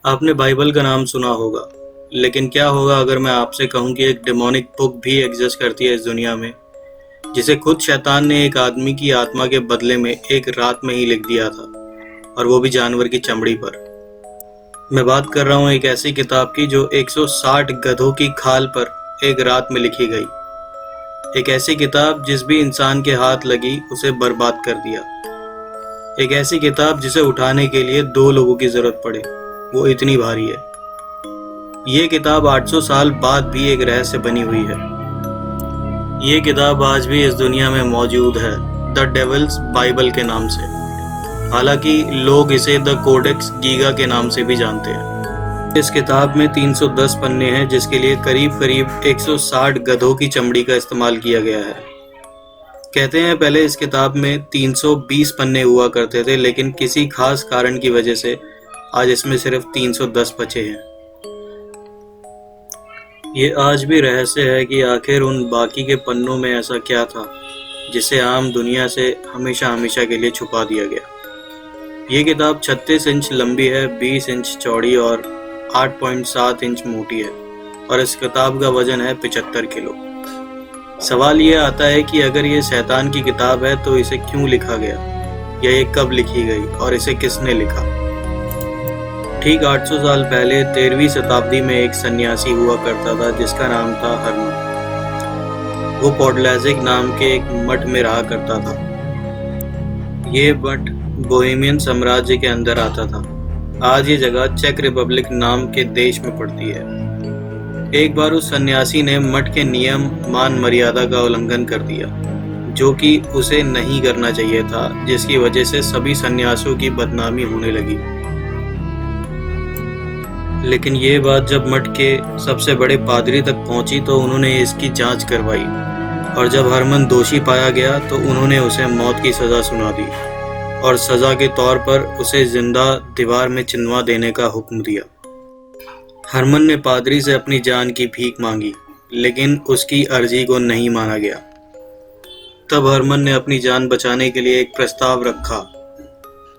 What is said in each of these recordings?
आपने बाइबल का नाम सुना होगा, लेकिन क्या होगा अगर मैं आपसे कहूं कि एक डेमोनिक बुक भी एग्जिस्ट करती है इस दुनिया में, जिसे खुद शैतान ने एक आदमी की आत्मा के बदले में एक रात में ही लिख दिया था, और वो भी जानवर की चमड़ी पर। मैं बात कर रहा हूं एक ऐसी किताब की जो 160 गधों की खाल पर एक रात में लिखी गई। एक ऐसी किताब जिस भी इंसान के हाथ लगी उसे बर्बाद कर दिया। एक ऐसी किताब जिसे उठाने के लिए 2 लोगों की जरूरत पड़े, वो इतनी भारी है। ये किताब 800 साल बाद भी एक रहस्य बनी हुई है। ये किताब आज भी इस दुनिया में मौजूद है, द डेविल्स बाइबल के नाम से। हालांकि लोग इसे द कोडेक्स गीगा के नाम से भी जानते हैं। इस किताब में 310 पन्ने हैं, जिसके लिए करीब करीब 160 गधों की चमड़ी का इस्तेमाल किया गया है। कहते हैं पहले इस किताब में 320 पन्ने हुआ करते थे, लेकिन किसी खास कारण की वजह से आज इसमें सिर्फ 310 बचे हैं। ये आज भी रहस्य है कि आखिर उन बाकी के पन्नों में ऐसा क्या था जिसे आम दुनिया से हमेशा हमेशा के लिए छुपा दिया गया। ये किताब 36 इंच लंबी है, 20 इंच चौड़ी और 8.7 इंच मोटी है, और इस किताब का वजन है 75 किलो। सवाल ये आता है कि अगर ये शैतान की किताब है तो इसे क्यों लिखा गया, या ये कब लिखी गई और इसे किसने लिखा। ठीक 800 साल पहले 13वीं शताब्दी में एक सन्यासी हुआ करता था जिसका नाम था हरमन। वो पोडलैजिक नाम के एक मठ में रहा करता था। ये मठ बोहेमियन साम्राज्य के अंदर आता था। आज ये जगह चेक रिपब्लिक नाम के देश में पड़ती है। एक बार उस सन्यासी ने मठ के नियम मान मर्यादा का उल्लंघन कर दिया, जो कि उसे नहीं करना चाहिए था, जिसकी वजह से सभी सन्यासियों की बदनामी होने लगी। लेकिन ये बात जब मठ के सबसे बड़े पादरी तक पहुंची तो उन्होंने इसकी जांच करवाई, और जब हरमन दोषी पाया गया तो उन्होंने उसे मौत की सज़ा सुना दी, और सज़ा के तौर पर उसे जिंदा दीवार में चिनवा देने का हुक्म दिया। हरमन ने पादरी से अपनी जान की भीख मांगी, लेकिन उसकी अर्जी को नहीं माना गया। तब हरमन ने अपनी जान बचाने के लिए एक प्रस्ताव रखा।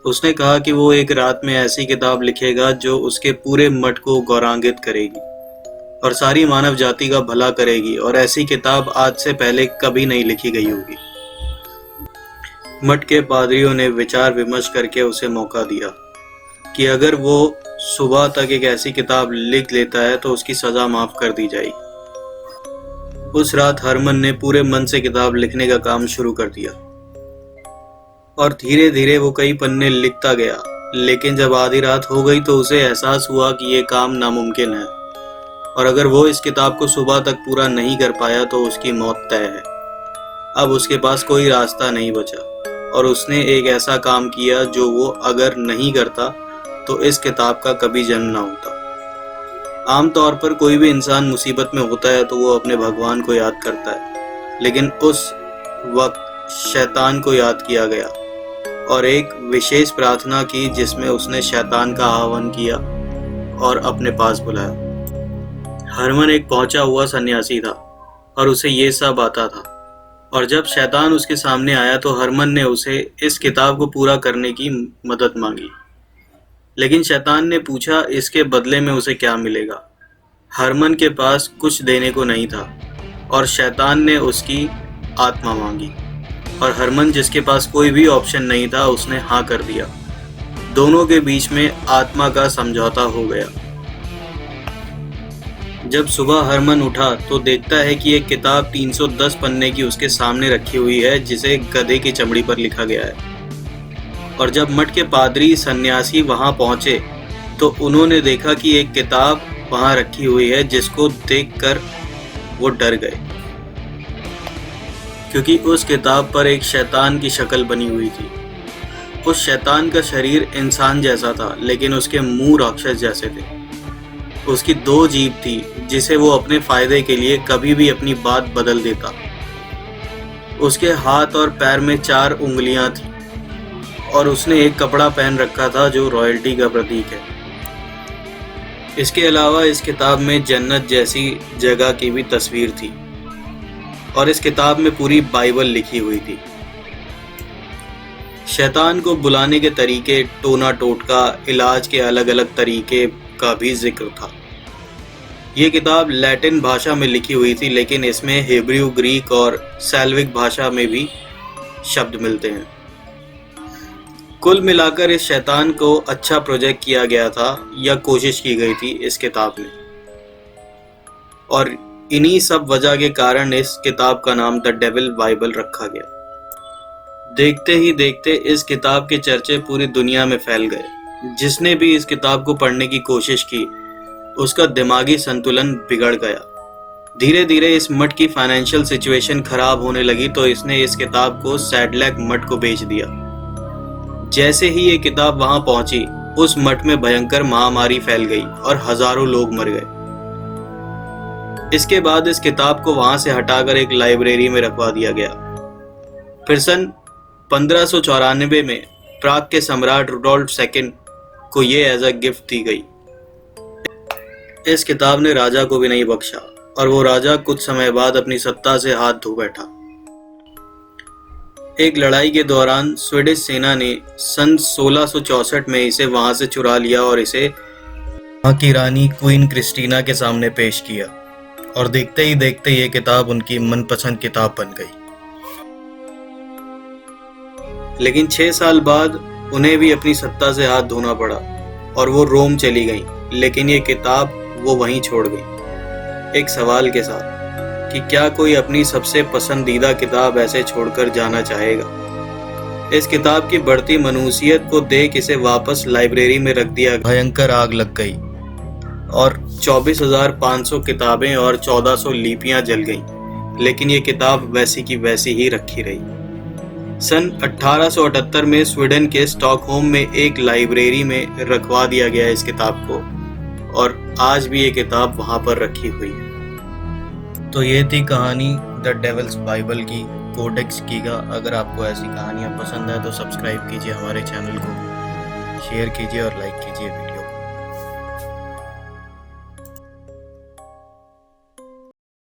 उसने कहा कि वो एक रात में ऐसी किताब लिखेगा जो उसके पूरे मठ को गौरवान्वित करेगी और सारी मानव जाति का भला करेगी, और ऐसी किताब आज से पहले कभी नहीं लिखी गई होगी। मठ के पादरियों ने विचार विमर्श करके उसे मौका दिया कि अगर वो सुबह तक एक ऐसी किताब लिख लेता है तो उसकी सजा माफ कर दी जाएगी। उस रात हरमन ने पूरे मन से किताब लिखने का काम शुरू कर दिया, और धीरे धीरे वो कई पन्ने लिखता गया। लेकिन जब आधी रात हो गई तो उसे एहसास हुआ कि ये काम नामुमकिन है, और अगर वो इस किताब को सुबह तक पूरा नहीं कर पाया तो उसकी मौत तय है। अब उसके पास कोई रास्ता नहीं बचा, और उसने एक ऐसा काम किया जो वो अगर नहीं करता तो इस किताब का कभी जन्म ना होता। आमतौर पर कोई भी इंसान मुसीबत में होता है तो वो अपने भगवान को याद करता है, लेकिन उस वक्त शैतान को याद किया गया और एक विशेष प्रार्थना की जिसमें उसने शैतान का आह्वान किया और अपने पास बुलाया। हरमन एक पहुंचा हुआ सन्यासी था और उसे ये सब आता था, और जब शैतान उसके सामने आया तो हरमन ने उसे इस किताब को पूरा करने की मदद मांगी। लेकिन शैतान ने पूछा इसके बदले में उसे क्या मिलेगा। हरमन के पास कुछ देने को नहीं था, और शैतान ने उसकी आत्मा मांगी, और हरमन जिसके पास कोई भी ऑप्शन नहीं था उसने हाँ कर दिया। दोनों के बीच में आत्मा का समझौता हो गया। जब सुबह हरमन उठा तो देखता है कि एक किताब 310 पन्ने की उसके सामने रखी हुई है जिसे गधे की चमड़ी पर लिखा गया है। और जब मठ के पादरी सन्यासी वहां पहुंचे तो उन्होंने देखा कि एक किताब वहां रखी हुई है, जिसको देखकर वो डर गए, क्योंकि उस किताब पर एक शैतान की शक्ल बनी हुई थी। उस शैतान का शरीर इंसान जैसा था, लेकिन उसके मुंह राक्षस जैसे थे। उसकी 2 जीभ थी जिसे वो अपने फायदे के लिए कभी भी अपनी बात बदल देता। उसके हाथ और पैर में 4 उंगलियां थी, और उसने एक कपड़ा पहन रखा था जो रॉयल्टी का प्रतीक है। इसके अलावा इस किताब में जन्नत जैसी जगह की भी तस्वीर थी, और इस किताब में पूरी बाइबल लिखी हुई थी। शैतान को बुलाने के तरीके, टोना टोटका, इलाज के अलग अलग तरीके, का भी जिक्र था। ये किताब लैटिन भाषा में लिखी हुई थी, लेकिन इसमें हिब्रू, ग्रीक और सेल्विक भाषा में भी शब्द मिलते हैं। कुल मिलाकर इस शैतान को अच्छा प्रोजेक्ट किया गया था या कोशिश की गई थी इस किताब में, और इन्हीं सब वजह के कारण इस किताब का नाम द डेविल बाइबल रखा गया। देखते ही देखते इस किताब के चर्चे पूरी दुनिया में फैल गए। जिसने भी इस किताब को पढ़ने की कोशिश की उसका दिमागी संतुलन बिगड़ गया। धीरे धीरे इस मठ की फाइनेंशियल सिचुएशन खराब होने लगी तो इसने इस किताब को सैडलैक मठ को बेच दिया। जैसे ही ये किताब वहां पहुंची, उस मठ में भयंकर महामारी फैल गई और हजारों लोग मर गए। इसके बाद इस किताब को वहां से हटाकर एक लाइब्रेरी में रखवा दिया गया। फिर सन 1594 में प्राग के सम्राट रुडोल्फ II को ये एज अ गिफ्ट दी गई। इस किताब ने राजा को भी नहीं बख्शा और वो राजा कुछ समय बाद अपनी सत्ता से हाथ धो बैठा। एक लड़ाई के दौरान स्वीडिश सेना ने सन 1664 में इसे वहां से चुरा लिया और इसे वहां की रानी क्वीन क्रिस्टीना के सामने पेश किया, और देखते ही देखते ये किताब उनकी मनपसंद किताब बन गई। लेकिन 6 साल बाद उन्हें भी अपनी सत्ता से हाथ धोना पड़ा और वो रोम चली गई, लेकिन ये किताब वो वहीं छोड़ गई, एक सवाल के साथ कि क्या कोई अपनी सबसे पसंदीदा किताब ऐसे छोड़कर जाना चाहेगा। इस किताब की बढ़ती मनुसियत को देख इसे वापस लाइब्रेरी में रख दिया। भयंकर आग लग गई और 24,500 किताबें और 1400 लिपियां जल गईं, लेकिन ये किताब वैसी की वैसी ही रखी रही। सन 1878 में स्वीडन के स्टॉकहोम में एक लाइब्रेरी में रखवा दिया गया इस किताब को, और आज भी ये किताब वहां पर रखी हुई है। तो ये थी कहानी द डेविल्स बाइबल की, कोडेक्स गीगा। अगर आपको ऐसी कहानियाँ पसंद है तो सब्सक्राइब कीजिए हमारे चैनल को, शेयर कीजिए और लाइक कीजिए वीडियो।